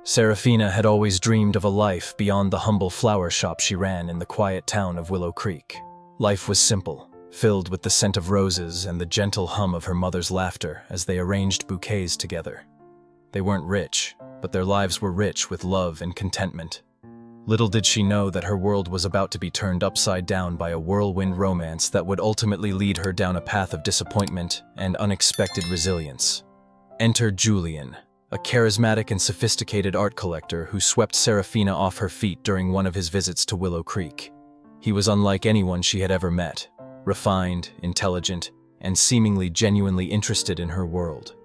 Seraphina had always dreamed of a life beyond the humble flower shop she ran in the quiet town of Willow Creek. Life was simple, filled with the scent of roses and the gentle hum of her mother's laughter as they arranged bouquets together. They weren't rich, but their lives were rich with love and contentment. Little did she know that her world was about to be turned upside down by a whirlwind romance that would ultimately lead her down a path of disappointment and unexpected resilience. Enter Julian, a charismatic and sophisticated art collector who swept Seraphina off her feet during one of his visits to Willow Creek. He was unlike anyone she had ever met, refined, intelligent, and seemingly genuinely interested in her world.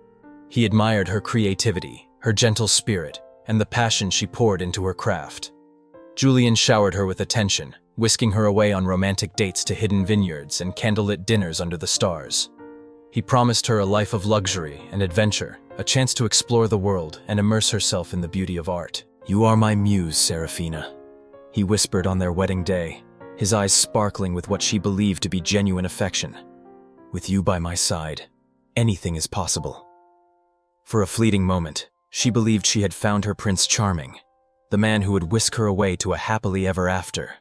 He admired her creativity, her gentle spirit, and the passion she poured into her craft. Julian showered her with attention, whisking her away on romantic dates to hidden vineyards and candlelit dinners under the stars. He promised her a life of luxury and adventure, a chance to explore the world and immerse herself in the beauty of art. "You are my muse, Seraphina," he whispered on their wedding day, his eyes sparkling with what she believed to be genuine affection. "With you by my side, anything is possible." For a fleeting moment, she believed she had found her Prince Charming, the man who would whisk her away to a happily ever after.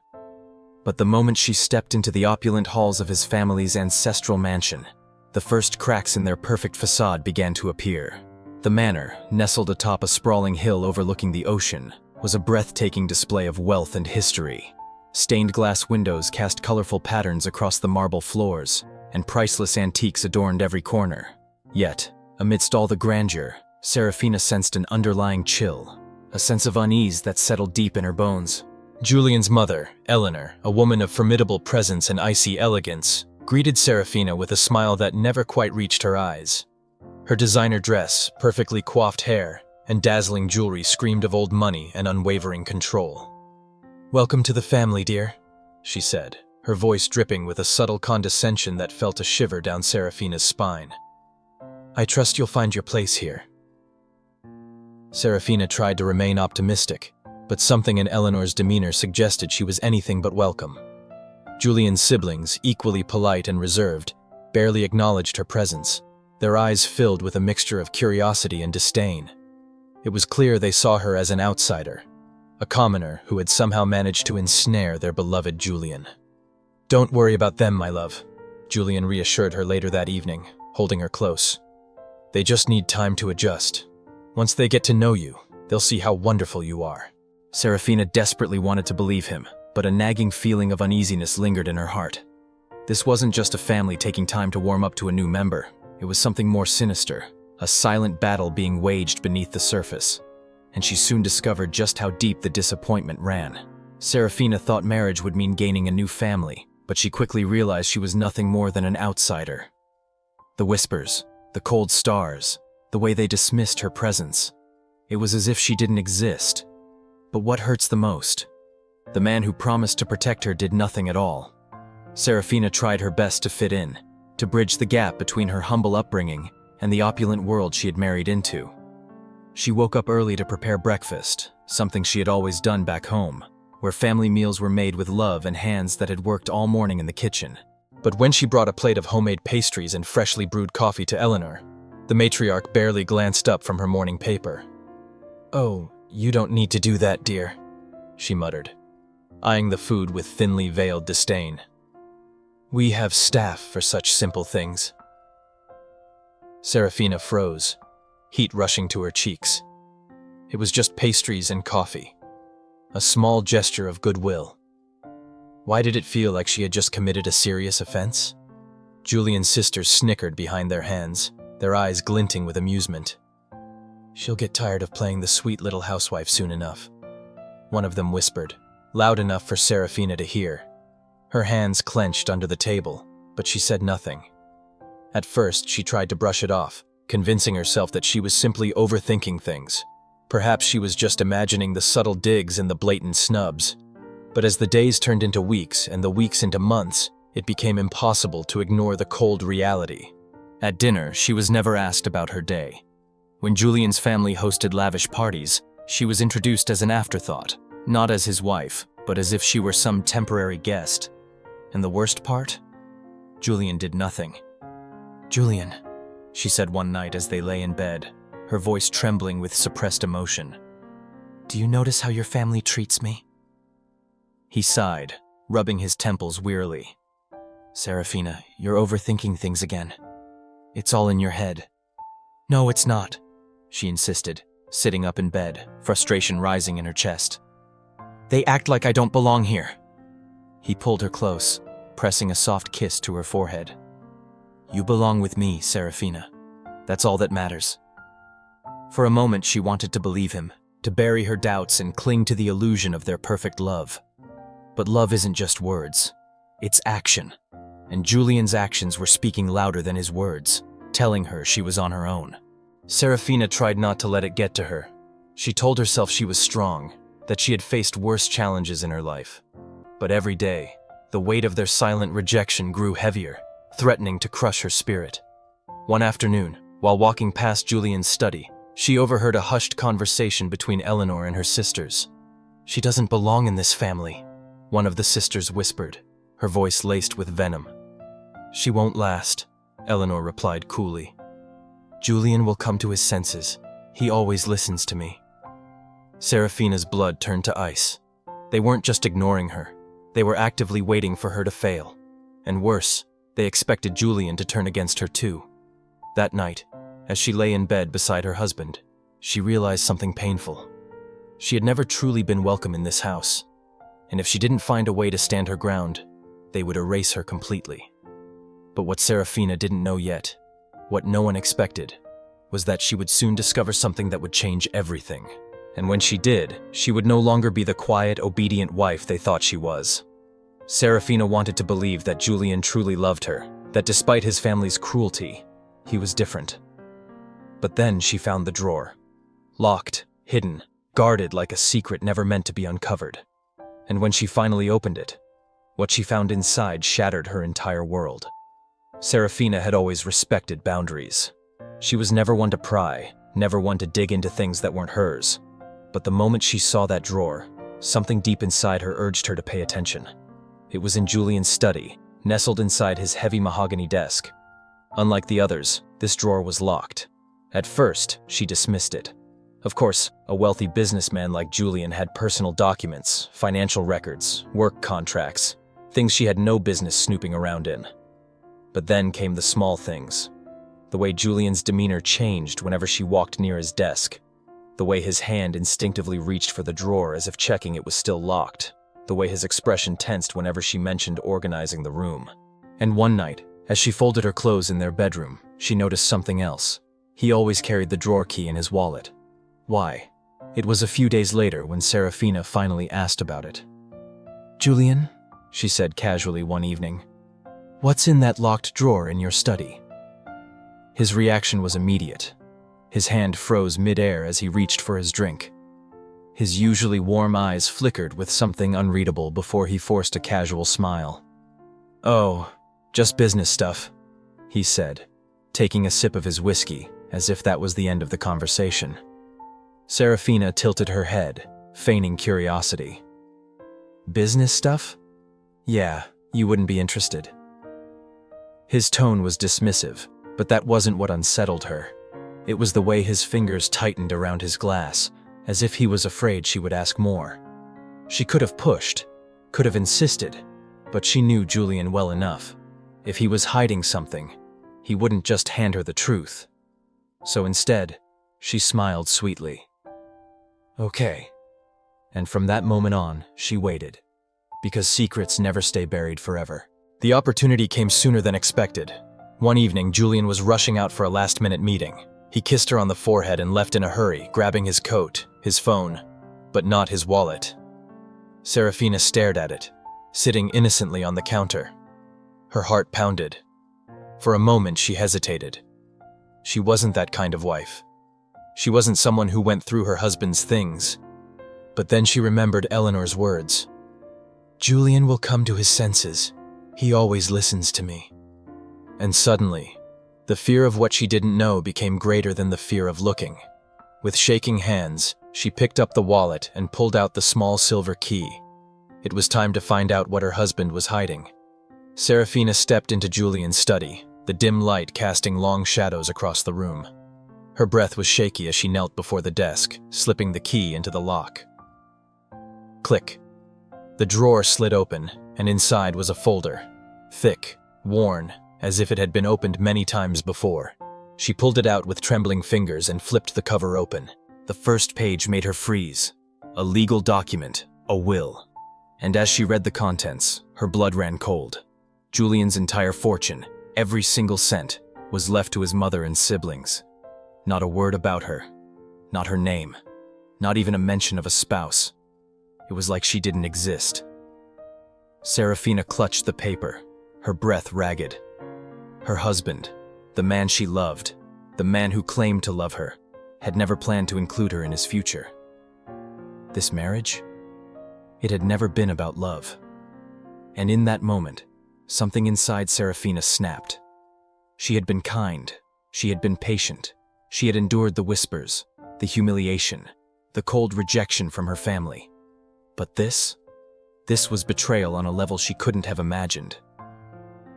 But the moment she stepped into the opulent halls of his family's ancestral mansion, the first cracks in their perfect facade began to appear. The manor, nestled atop a sprawling hill overlooking the ocean, was a breathtaking display of wealth and history. Stained glass windows cast colorful patterns across the marble floors, and priceless antiques adorned every corner. Yet, amidst all the grandeur, Seraphina sensed an underlying chill, a sense of unease that settled deep in her bones. Julian's mother, Eleanor, a woman of formidable presence and icy elegance, greeted Seraphina with a smile that never quite reached her eyes. Her designer dress, perfectly coiffed hair, and dazzling jewelry screamed of old money and unwavering control. "Welcome to the family, dear," she said, her voice dripping with a subtle condescension that felt a shiver down Seraphina's spine. "I trust you'll find your place here." Seraphina tried to remain optimistic, but something in Eleanor's demeanor suggested she was anything but welcome. Julian's siblings, equally polite and reserved, barely acknowledged her presence, their eyes filled with a mixture of curiosity and disdain. It was clear they saw her as an outsider, a commoner who had somehow managed to ensnare their beloved Julian. "Don't worry about them, my love," Julian reassured her later that evening, holding her close. "They just need time to adjust. Once they get to know you, they'll see how wonderful you are." Seraphina desperately wanted to believe him, but a nagging feeling of uneasiness lingered in her heart. This wasn't just a family taking time to warm up to a new member. It was something more sinister, a silent battle being waged beneath the surface. And she soon discovered just how deep the disappointment ran. Seraphina thought marriage would mean gaining a new family, but she quickly realized she was nothing more than an outsider. The whispers, the cold stars, the way they dismissed her presence. It was as if she didn't exist. But what hurts the most? The man who promised to protect her did nothing at all. Seraphina tried her best to fit in, to bridge the gap between her humble upbringing and the opulent world she had married into. She woke up early to prepare breakfast, something she had always done back home, where family meals were made with love and hands that had worked all morning in the kitchen. But when she brought a plate of homemade pastries and freshly brewed coffee to Eleanor, the matriarch barely glanced up from her morning paper. "Oh, you don't need to do that, dear," she muttered, eyeing the food with thinly veiled disdain. "We have staff for such simple things." Seraphina froze, heat rushing to her cheeks. It was just pastries and coffee, a small gesture of goodwill. Why did it feel like she had just committed a serious offense? Julian's sisters snickered behind their hands, their eyes glinting with amusement. "She'll get tired of playing the sweet little housewife soon enough," one of them whispered, loud enough for Seraphina to hear. Her hands clenched under the table, but she said nothing. At first, she tried to brush it off, convincing herself that she was simply overthinking things. Perhaps she was just imagining the subtle digs and the blatant snubs. But as the days turned into weeks and the weeks into months, it became impossible to ignore the cold reality. At dinner, she was never asked about her day. When Julian's family hosted lavish parties, she was introduced as an afterthought, not as his wife, but as if she were some temporary guest. And the worst part? Julian did nothing. "Julian," she said one night as they lay in bed, her voice trembling with suppressed emotion. Do you notice how your family treats me? He sighed, rubbing his temples wearily. Seraphina, you're overthinking things again. It's all in your head. No, it's not, she insisted, sitting up in bed, frustration rising in her chest. They act like I don't belong here. He pulled her close, pressing a soft kiss to her forehead. You belong with me, Seraphina. That's all that matters. For a moment she wanted to believe him, to bury her doubts and cling to the illusion of their perfect love. But love isn't just words, it's action. And Julian's actions were speaking louder than his words, telling her she was on her own. Seraphina tried not to let it get to her. She told herself she was strong, that she had faced worse challenges in her life. But every day, the weight of their silent rejection grew heavier, threatening to crush her spirit. One afternoon, while walking past Julian's study, she overheard a hushed conversation between Eleanor and her sisters. She doesn't belong in this family, one of the sisters whispered, her voice laced with venom. She won't last, Eleanor replied coolly. Julian will come to his senses. He always listens to me. Seraphina's blood turned to ice. They weren't just ignoring her. They were actively waiting for her to fail. And worse, they expected Julian to turn against her too. That night, as she lay in bed beside her husband, she realized something painful. She had never truly been welcome in this house. And if she didn't find a way to stand her ground, they would erase her completely. But what Seraphina didn't know yet, what no one expected, was that she would soon discover something that would change everything. And when she did, she would no longer be the quiet, obedient wife they thought she was. Seraphina wanted to believe that Julian truly loved her, that despite his family's cruelty, he was different. But then she found the drawer. Locked, hidden, guarded like a secret never meant to be uncovered. And when she finally opened it, what she found inside shattered her entire world. Seraphina had always respected boundaries. She was never one to pry, never one to dig into things that weren't hers. But the moment she saw that drawer, something deep inside her urged her to pay attention. It was in Julian's study, nestled inside his heavy mahogany desk. Unlike the others, this drawer was locked. At first, she dismissed it. Of course, a wealthy businessman like Julian had personal documents, financial records, work contracts, things she had no business snooping around in. But then came the small things. The way Julian's demeanor changed whenever she walked near his desk. The way his hand instinctively reached for the drawer as if checking it was still locked. The way his expression tensed whenever she mentioned organizing the room. And one night, as she folded her clothes in their bedroom, she noticed something else. He always carried the drawer key in his wallet. Why? It was a few days later when Seraphina finally asked about it. Julian, she said casually one evening, what's in that locked drawer in your study? His reaction was immediate. His hand froze mid-air as he reached for his drink. His usually warm eyes flickered with something unreadable before he forced a casual smile. Oh, just business stuff, he said, taking a sip of his whiskey as if that was the end of the conversation. Seraphina tilted her head, feigning curiosity. Business stuff? Yeah, you wouldn't be interested. His tone was dismissive, but that wasn't what unsettled her. It was the way his fingers tightened around his glass, as if he was afraid she would ask more. She could have pushed, could have insisted, but she knew Julian well enough. If he was hiding something, he wouldn't just hand her the truth. So instead, she smiled sweetly. Okay. And from that moment on, she waited. Because secrets never stay buried forever. The opportunity came sooner than expected. One evening, Julian was rushing out for a last-minute meeting. He kissed her on the forehead and left in a hurry, grabbing his coat, his phone, but not his wallet. Seraphina stared at it, sitting innocently on the counter. Her heart pounded. For a moment, she hesitated. She wasn't that kind of wife. She wasn't someone who went through her husband's things. But then she remembered Eleanor's words. Julian will come to his senses. He always listens to me. And suddenly, the fear of what she didn't know became greater than the fear of looking. With shaking hands, she picked up the wallet and pulled out the small silver key. It was time to find out what her husband was hiding. Seraphina stepped into Julian's study, the dim light casting long shadows across the room. Her breath was shaky as she knelt before the desk, slipping the key into the lock. Click. The drawer slid open, and inside was a folder. Thick, worn, as if it had been opened many times before. She pulled it out with trembling fingers and flipped the cover open. The first page made her freeze. A legal document, a will. And as she read the contents, her blood ran cold. Julian's entire fortune, every single cent, was left to his mother and siblings. Not a word about her. Not her name. Not even a mention of a spouse. It was like she didn't exist. Seraphina clutched the paper, her breath ragged. Her husband, the man she loved, the man who claimed to love her, had never planned to include her in his future. This marriage? It had never been about love. And in that moment, something inside Seraphina snapped. She had been kind. She had been patient. She had endured the whispers, the humiliation, the cold rejection from her family. But this was betrayal on a level she couldn't have imagined.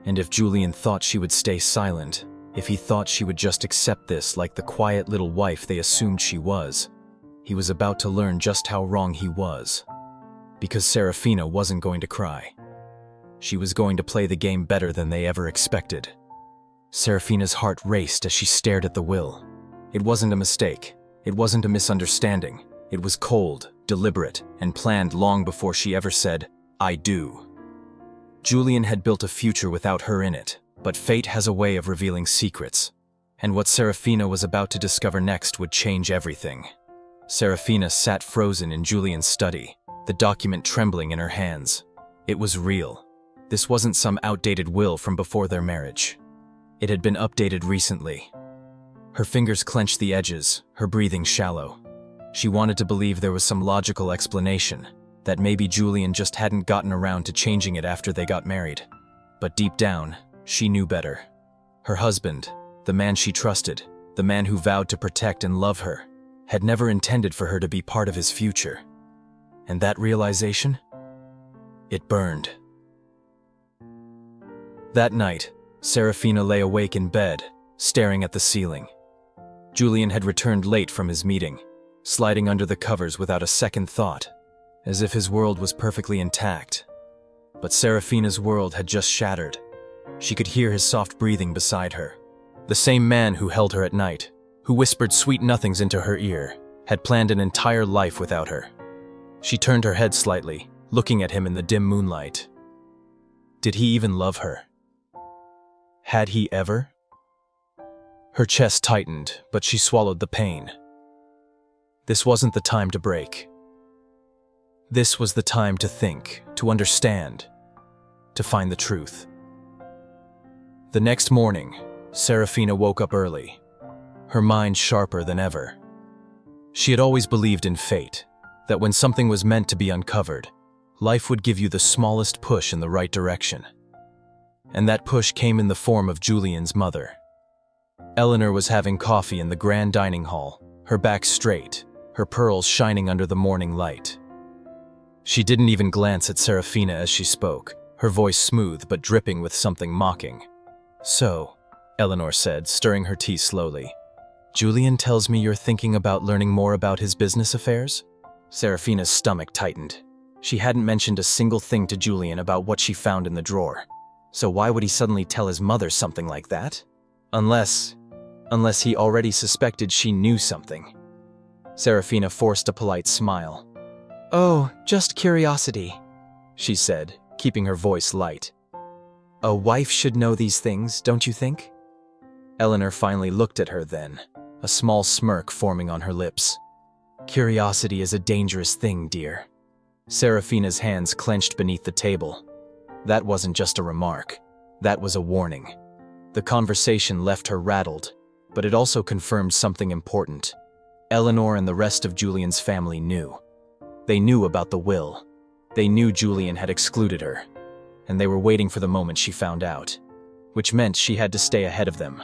And if Julian thought she would stay silent, if he thought she would just accept this like the quiet little wife they assumed she was, he was about to learn just how wrong he was. Because Seraphina wasn't going to cry. She was going to play the game better than they ever expected. Seraphina's heart raced as she stared at the will. It wasn't a mistake. It wasn't a misunderstanding. It was cold, deliberate, and planned long before she ever said, "I do." Julian had built a future without her in it, but fate has a way of revealing secrets. And what Seraphina was about to discover next would change everything. Seraphina sat frozen in Julian's study, the document trembling in her hands. It was real. This wasn't some outdated will from before their marriage. It had been updated recently. Her fingers clenched the edges, her breathing shallow. She wanted to believe there was some logical explanation, that maybe Julian just hadn't gotten around to changing it after they got married. But deep down, she knew better. Her husband, the man she trusted, the man who vowed to protect and love her, had never intended for her to be part of his future. And that realization? It burned. That night, Seraphina lay awake in bed, staring at the ceiling. Julian had returned late from his meeting, sliding under the covers without a second thought, as if his world was perfectly intact. But Seraphina's world had just shattered. She could hear his soft breathing beside her. The same man who held her at night, who whispered sweet nothings into her ear, had planned an entire life without her. She turned her head slightly, looking at him in the dim moonlight. Did he even love her? Had he ever? Her chest tightened, but she swallowed the pain. This wasn't the time to break. This was the time to think, to understand, to find the truth. The next morning, Seraphina woke up early, her mind sharper than ever. She had always believed in fate, that when something was meant to be uncovered, life would give you the smallest push in the right direction. And that push came in the form of Julian's mother. Eleanor was having coffee in the grand dining hall, her back straight, her pearls shining under the morning light. She didn't even glance at Seraphina as she spoke, her voice smooth but dripping with something mocking. "So," Eleanor said, stirring her tea slowly, "Julian tells me you're thinking about learning more about his business affairs?" Seraphina's stomach tightened. She hadn't mentioned a single thing to Julian about what she found in the drawer. So why would he suddenly tell his mother something like that? Unless he already suspected she knew something. Seraphina forced a polite smile. "Oh, just curiosity," she said, keeping her voice light. "A wife should know these things, don't you think?" Eleanor finally looked at her then, a small smirk forming on her lips. "Curiosity is a dangerous thing, dear." Seraphina's hands clenched beneath the table. That wasn't just a remark. That was a warning. The conversation left her rattled, but it also confirmed something important. Eleanor and the rest of Julian's family knew. They knew about the will. They knew Julian had excluded her, and they were waiting for the moment she found out, which meant she had to stay ahead of them.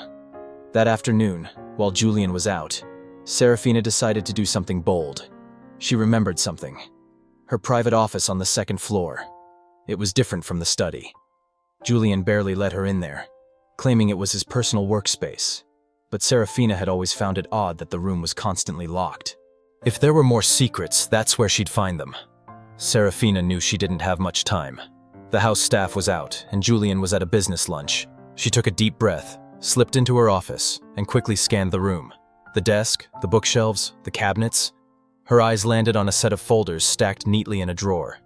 That afternoon, while Julian was out, Seraphina decided to do something bold. She remembered something. Her private office on the second floor. It was different from the study. Julian barely let her in there, claiming it was his personal workspace. but Seraphina had always found it odd that the room was constantly locked. If there were more secrets, that's where she'd find them. Seraphina knew she didn't have much time. The house staff was out, and Julian was at a business lunch. She took a deep breath, slipped into her office, and quickly scanned the room. The desk, the bookshelves, the cabinets. Her eyes landed on a set of folders stacked neatly in a drawer.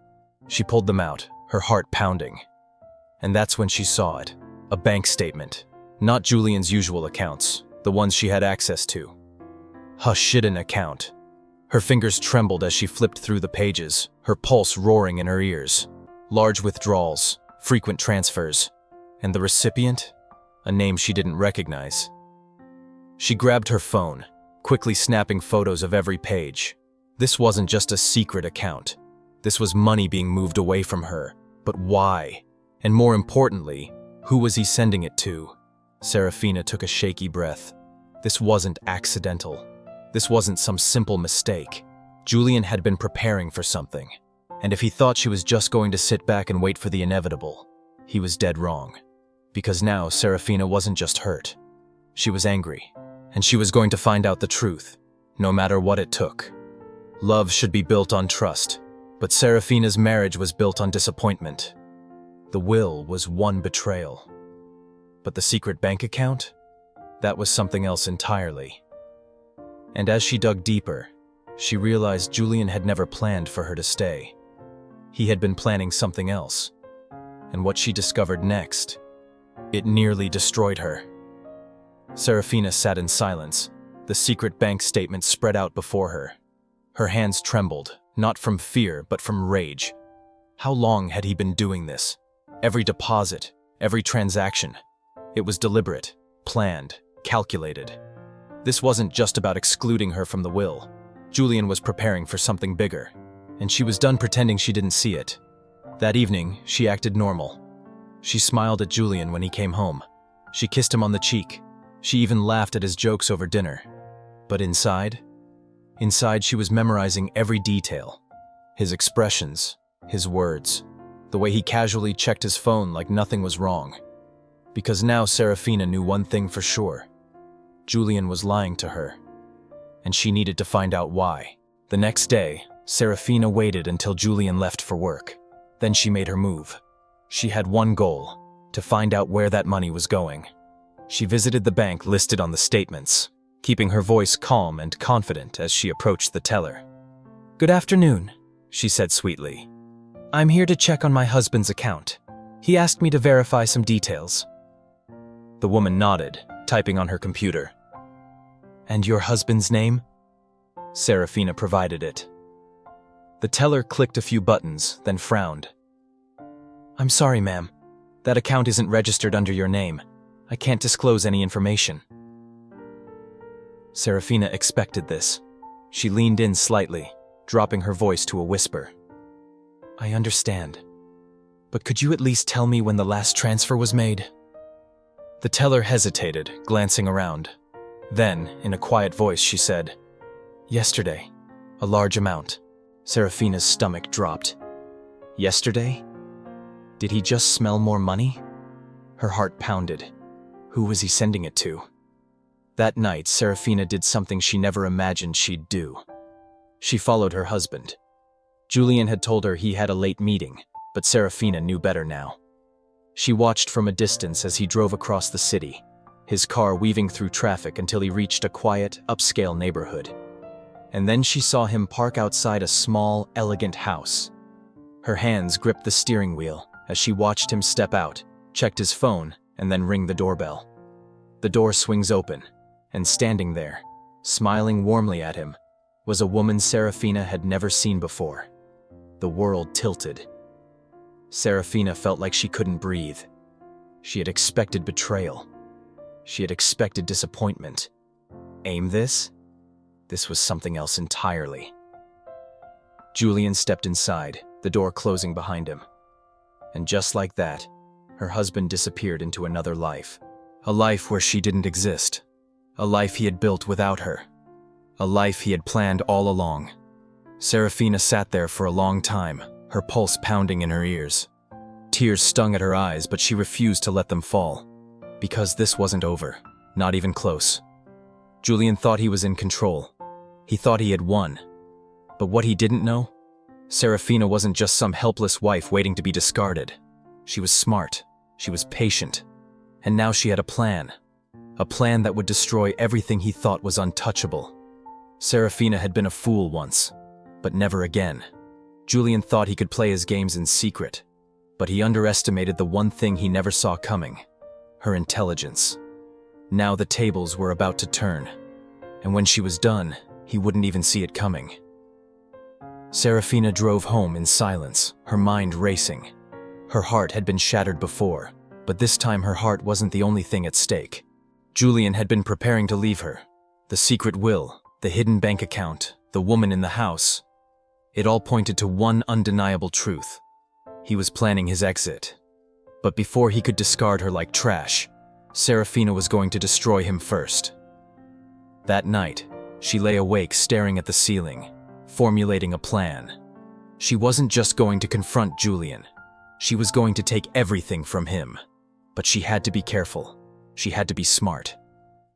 She pulled them out, her heart pounding. And that's when she saw it. A bank statement. Not Julian's usual accounts, the ones she had access to. Hashidden account. Her fingers trembled as she flipped through the pages, her pulse roaring in her ears. Large withdrawals, frequent transfers, and the recipient? A name she didn't recognize. She grabbed her phone, quickly snapping photos of every page. This wasn't just a secret account. This was money being moved away from her. But why? And more importantly, who was he sending it to? Seraphina took a shaky breath. This wasn't accidental. This wasn't some simple mistake. Julian had been preparing for something. And if he thought she was just going to sit back and wait for the inevitable, he was dead wrong. Because now Seraphina wasn't just hurt. She was angry. And she was going to find out the truth, no matter what it took. Love should be built on trust, but Seraphina's marriage was built on disappointment. The will was one betrayal. But the secret bank account? That was something else entirely. And as she dug deeper, she realized Julian had never planned for her to stay. He had been planning something else. And what she discovered next, it nearly destroyed her. Seraphina sat in silence, the secret bank statement spread out before her. Her hands trembled, not from fear, but from rage. How long had he been doing this? Every deposit, every transaction. It was deliberate, planned, calculated. This wasn't just about excluding her from the will. Julian was preparing for something bigger, and she was done pretending she didn't see it. That evening, she acted normal. She smiled at Julian when he came home. She kissed him on the cheek. She even laughed at his jokes over dinner. But inside she was memorizing every detail. His expressions, his words, the way he casually checked his phone like nothing was wrong. Because now Seraphina knew one thing for sure. Julian was lying to her. And she needed to find out why. The next day, Seraphina waited until Julian left for work. Then she made her move. She had one goal, to find out where that money was going. She visited the bank listed on the statements, keeping her voice calm and confident as she approached the teller. "Good afternoon," she said sweetly. "I'm here to check on my husband's account. He asked me to verify some details." The woman nodded, typing on her computer. "And your husband's name?" Seraphina provided it. The teller clicked a few buttons, then frowned. "I'm sorry, ma'am. That account isn't registered under your name. I can't disclose any information." Seraphina expected this. She leaned in slightly, dropping her voice to a whisper. "I understand. But could you at least tell me when the last transfer was made?" The teller hesitated, glancing around. Then, in a quiet voice, she said, "Yesterday. A large amount." Seraphina's stomach dropped. Yesterday? Did he just smell more money? Her heart pounded. Who was he sending it to? That night, Seraphina did something she never imagined she'd do. She followed her husband. Julian had told her he had a late meeting, but Seraphina knew better now. She watched from a distance as he drove across the city, his car weaving through traffic until he reached a quiet, upscale neighborhood. And then she saw him park outside a small, elegant house. Her hands gripped the steering wheel as she watched him step out, checked his phone, and then ring the doorbell. The door swings open, and standing there, smiling warmly at him, was a woman Seraphina had never seen before. The world tilted. Seraphina felt like she couldn't breathe. She had expected betrayal. She had expected disappointment. Aim this? This was something else entirely. Julian stepped inside, the door closing behind him. And just like that, her husband disappeared into another life. A life where she didn't exist. A life he had built without her. A life he had planned all along. Seraphina sat there for a long time, her pulse pounding in her ears. Tears stung at her eyes, but she refused to let them fall. Because this wasn't over, not even close. Julian thought he was in control. He thought he had won. But what he didn't know? Seraphina wasn't just some helpless wife waiting to be discarded. She was smart. She was patient. And now she had a plan. A plan that would destroy everything he thought was untouchable. Seraphina had been a fool once, but never again. Julian thought he could play his games in secret, but he underestimated the one thing he never saw coming: her intelligence. Now the tables were about to turn, and when she was done, he wouldn't even see it coming. Seraphina drove home in silence, her mind racing. Her heart had been shattered before, but this time her heart wasn't the only thing at stake. Julian had been preparing to leave her. The secret will, the hidden bank account, the woman in the house. It all pointed to one undeniable truth. He was planning his exit. But before he could discard her like trash, Seraphina was going to destroy him first. That night, she lay awake staring at the ceiling, formulating a plan. She wasn't just going to confront Julian. She was going to take everything from him. But she had to be careful. She had to be smart.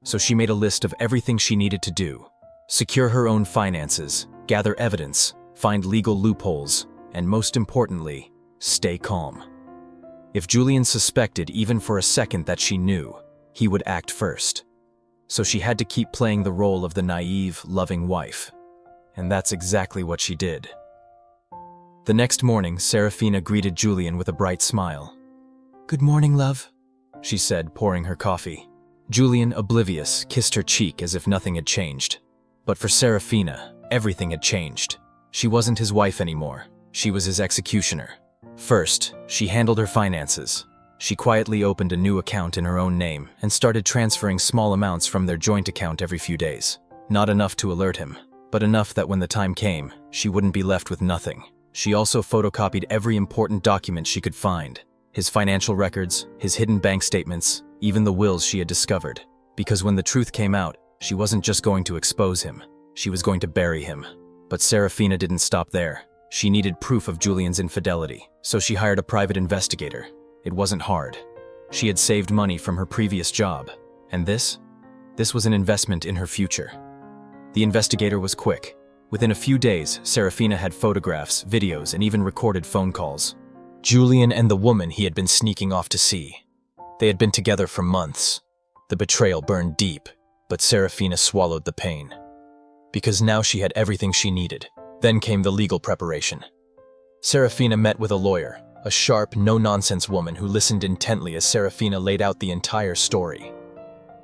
So she made a list of everything she needed to do. Secure her own finances, gather evidence, find legal loopholes, and most importantly, stay calm. If Julian suspected even for a second that she knew, he would act first. So she had to keep playing the role of the naive, loving wife. And that's exactly what she did. The next morning, Seraphina greeted Julian with a bright smile. "Good morning, love," she said, pouring her coffee. Julian, oblivious, kissed her cheek as if nothing had changed. But for Seraphina, everything had changed. She wasn't his wife anymore. She was his executioner. First, she handled her finances. She quietly opened a new account in her own name and started transferring small amounts from their joint account every few days. Not enough to alert him, but enough that when the time came, she wouldn't be left with nothing. She also photocopied every important document she could find. His financial records, his hidden bank statements, even the wills she had discovered. Because when the truth came out, she wasn't just going to expose him. She was going to bury him. But Seraphina didn't stop there. She needed proof of Julian's infidelity, so she hired a private investigator. It wasn't hard. She had saved money from her previous job. And this was an investment in her future. The investigator was quick. Within a few days, Seraphina had photographs, videos, and even recorded phone calls. Julian and the woman he had been sneaking off to see. They had been together for months. The betrayal burned deep, but Seraphina swallowed the pain. Because now she had everything she needed. Then came the legal preparation. Seraphina met with a lawyer, a sharp, no-nonsense woman who listened intently as Seraphina laid out the entire story.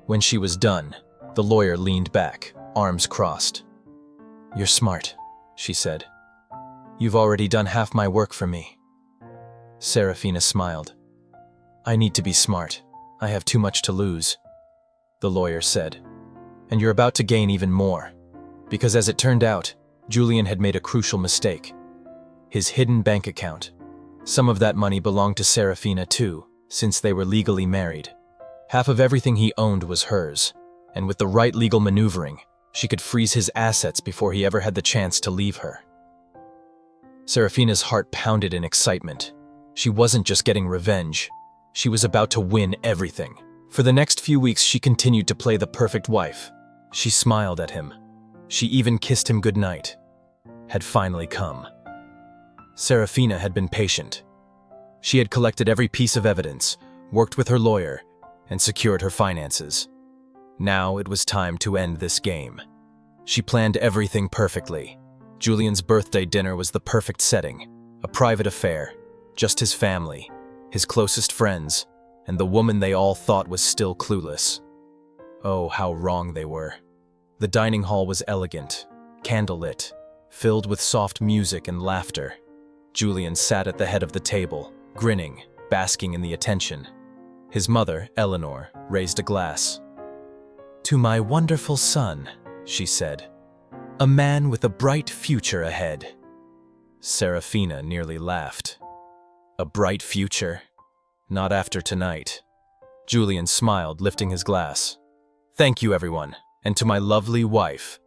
When she was done, the lawyer leaned back, arms crossed. "You're smart," she said. "You've already done half my work for me." Seraphina smiled. "I need to be smart. I have too much to lose," the lawyer said. "And you're about to gain even more." Because as it turned out, Julian had made a crucial mistake. His hidden bank account. Some of that money belonged to Seraphina too, since they were legally married. Half of everything he owned was hers, and with the right legal maneuvering, she could freeze his assets before he ever had the chance to leave her. Seraphina's heart pounded in excitement. She wasn't just getting revenge. She was about to win everything. For the next few weeks, she continued to play the perfect wife. She smiled at him. She even kissed him goodnight. Had finally come. Seraphina had been patient. She had collected every piece of evidence, worked with her lawyer, and secured her finances. Now it was time to end this game. She planned everything perfectly. Julian's birthday dinner was the perfect setting, a private affair, just his family, his closest friends, and the woman they all thought was still clueless. Oh, how wrong they were. The dining hall was elegant, candlelit, filled with soft music and laughter. Julian sat at the head of the table, grinning, basking in the attention. His mother, Eleanor, raised a glass. "To my wonderful son," she said. "A man with a bright future ahead." Seraphina nearly laughed. A bright future? Not after tonight. Julian smiled, lifting his glass. "Thank you, everyone, and to my lovely wife."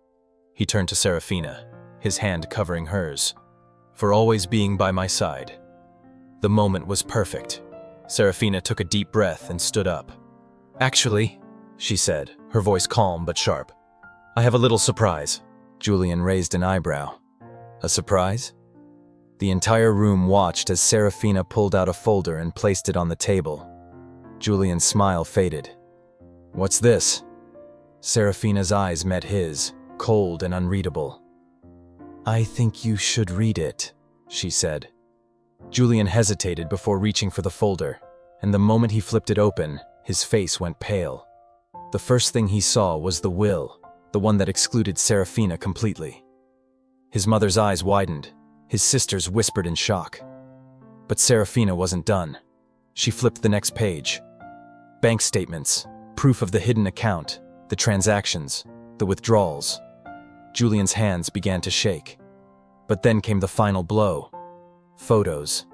He turned to Seraphina, his hand covering hers, "for always being by my side." The moment was perfect. Seraphina took a deep breath and stood up. "Actually," she said, her voice calm but sharp, I have a little surprise. Julian raised an eyebrow. A surprise? The entire room watched as Seraphina pulled out a folder and placed it on the table. Julian's smile faded. What's this? Seraphina's eyes met his, cold and unreadable. I think you should read it, she said. Julian hesitated before reaching for the folder, and the moment he flipped it open, his face went pale. The first thing he saw was the will, the one that excluded Seraphina completely. His mother's eyes widened. His sisters whispered in shock. But Seraphina wasn't done. She flipped the next page. Bank statements, proof of the hidden account, the transactions, the withdrawals. Julian's hands began to shake. But then came the final blow. Photos.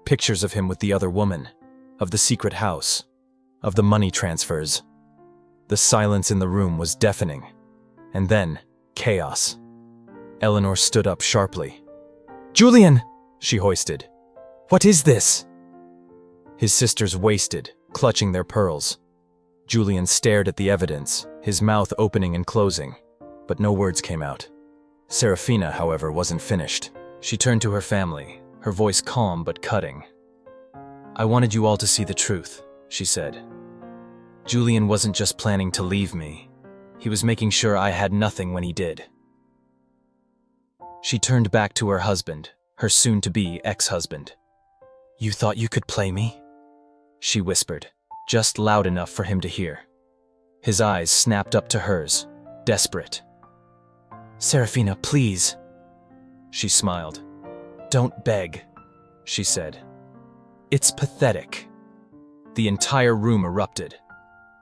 Pictures of him with the other woman, of the secret house, of the money transfers. The silence in the room was deafening. And then, chaos. Eleanor stood up sharply. Julian, she hoisted. What is this? His sisters wasted, clutching their pearls. Julian stared at the evidence, his mouth opening and closing, but no words came out. Seraphina, however, wasn't finished. She turned to her family, her voice calm but cutting. I wanted you all to see the truth, she said. Julian wasn't just planning to leave me. He was making sure I had nothing when he did. She turned back to her husband, her soon-to-be ex-husband. You thought you could play me? She whispered, just loud enough for him to hear. His eyes snapped up to hers, desperate. Seraphina, please. She smiled. Don't beg, she said. It's pathetic. The entire room erupted.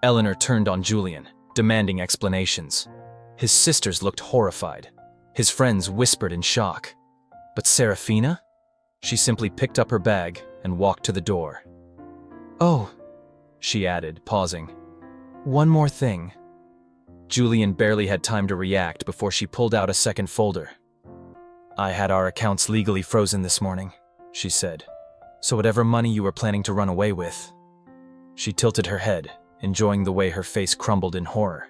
Eleanor turned on Julian, demanding explanations. His sisters looked horrified. His friends whispered in shock. But Seraphina? She simply picked up her bag and walked to the door. Oh, she added, pausing. One more thing. Julian barely had time to react before she pulled out a second folder. I had our accounts legally frozen this morning, she said. So whatever money you were planning to run away with. She tilted her head, enjoying the way her face crumbled in horror.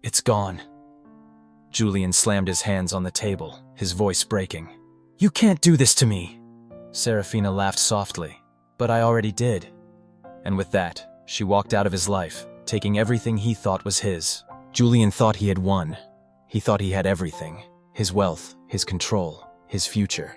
It's gone. Julian slammed his hands on the table, his voice breaking. You can't do this to me. Seraphina laughed softly. But I already did. And with that, she walked out of his life, taking everything he thought was his. Julian thought he had won. He thought he had everything. His wealth, his control, his future.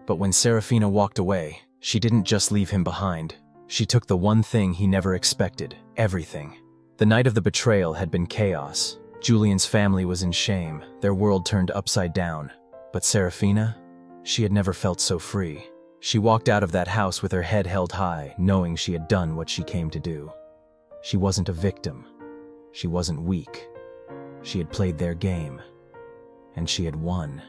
But when Seraphina walked away, she didn't just leave him behind. She took the one thing he never expected, everything. The night of the betrayal had been chaos. Julian's family was in shame, their world turned upside down. But Seraphina? She had never felt so free. She walked out of that house with her head held high, knowing she had done what she came to do. She wasn't a victim. She wasn't weak. She had played their game. And she had won.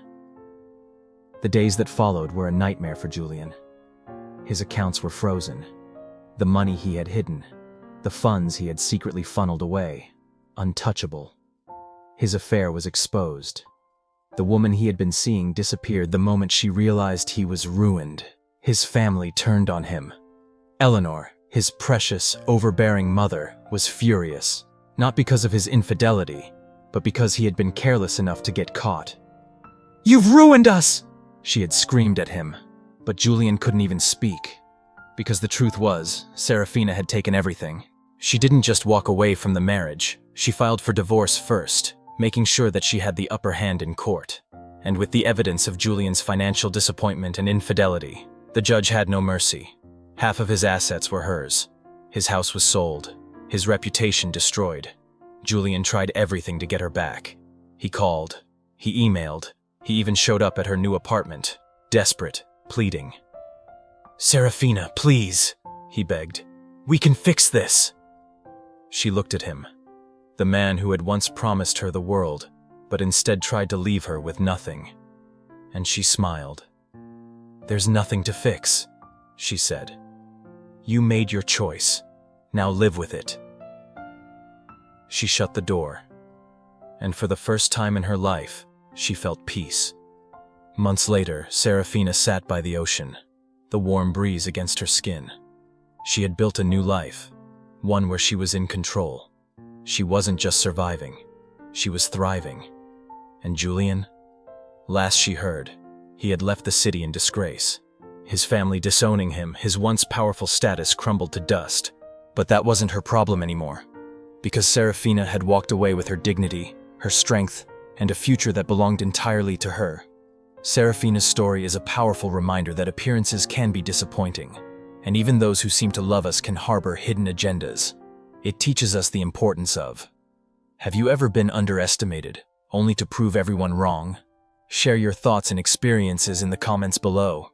The days that followed were a nightmare for Julian. His accounts were frozen. The money he had hidden, the funds he had secretly funneled away, untouchable. His affair was exposed. The woman he had been seeing disappeared the moment she realized he was ruined. His family turned on him. Eleanor, his precious, overbearing mother, was furious, not because of his infidelity, but because he had been careless enough to get caught. You've ruined us! She had screamed at him, but Julian couldn't even speak. Because the truth was, Seraphina had taken everything. She didn't just walk away from the marriage, she filed for divorce first, making sure that she had the upper hand in court. And with the evidence of Julian's financial disappointment and infidelity, the judge had no mercy. Half of his assets were hers. His house was sold, his reputation destroyed. Julian tried everything to get her back. He called, he emailed, he even showed up at her new apartment, desperate, pleading. Seraphina, please, he begged. We can fix this. She looked at him, the man who had once promised her the world, but instead tried to leave her with nothing. And she smiled. There's nothing to fix, she said. You made your choice. Now live with it. She shut the door, and for the first time in her life, she felt peace. Months later, Seraphina sat by the ocean, the warm breeze against her skin. She had built a new life, one where she was in control. She wasn't just surviving, She was thriving. And Julian? Last she heard, he had left the city in disgrace. His family disowning him, his once powerful status crumbled to dust. But that wasn't her problem anymore. Because Seraphina had walked away with her dignity, her strength, and a future that belonged entirely to her. Seraphina's story is a powerful reminder that appearances can be disappointing, and even those who seem to love us can harbor hidden agendas. It teaches us the importance of. Have you ever been underestimated, only to prove everyone wrong? Share your thoughts and experiences in the comments below.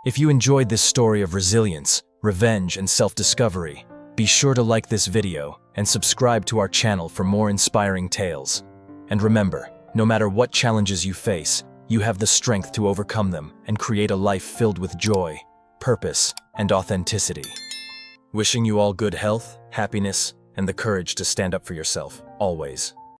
If you enjoyed this story of resilience, revenge, and self-discovery, be sure to like this video and subscribe to our channel for more inspiring tales. And remember, no matter what challenges you face, you have the strength to overcome them and create a life filled with joy, purpose, and authenticity. Wishing you all good health, happiness, and the courage to stand up for yourself, always.